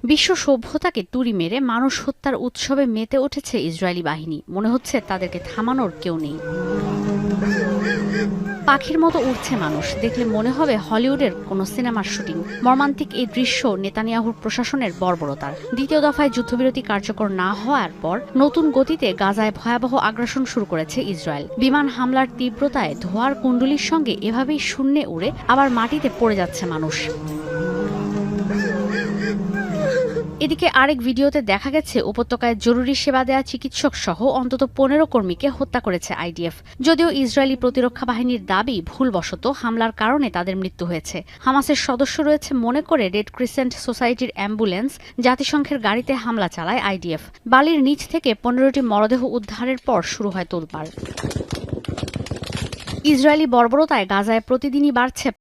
বিশ্ব সভ্যতাকে তুড়ি মেরে মানুষ হত্যার উৎসবে মেতে উঠেছে ইসরায়েলি বাহিনী। মনে হচ্ছে তাদেরকে থামানোর কেউ নেই। পাখির মতো উড়ছে মানুষ, দেখলে মনে হবে হলিউডের কোনো সিনেমার শুটিং। মর্মান্তিক এই দৃশ্য নেতানিয়াহুর প্রশাসনের বর্বরতার। দ্বিতীয় দফায় যুদ্ধবিরতি কার্যকর না হওয়ার পর নতুন গতিতে গাজায় ভয়াবহ আগ্রাসন শুরু করেছে ইসরায়েল। বিমান হামলার তীব্রতায় ধোঁয়ার কুণ্ডলীর সঙ্গে এভাবেই শূন্যে উড়ে আবার মাটিতে পড়ে যাচ্ছে মানুষ। এদিকে আরেক ভিডিওতে দেখা গেছে উপত্যকায় জরুরি সেবা দেয়া চিকিৎসক সহ অন্তত ১৫ কর্মীকে হত্যা করেছে আইডিএফ। যদিও ইসরায়েলি প্রতিরক্ষা বাহিনীর দাবি ভুলবশত হামলার কারণে তাদের মৃত্যু হয়েছে। হামাসের সদস্য রয়েছে মনে করে রেড ক্রিসেন্ট সোসাইটির অ্যাম্বুলেন্স জাতিসংঘের গাড়িতে হামলা চালায় আইডিএফ। বালির নিচ থেকে ১৫টি মরদেহ উদ্ধারের পর শুরু হয় তোলপাড়। ইসরায়েলি বর্বরতায় গাজায় প্রতিদিনই বাড়ছে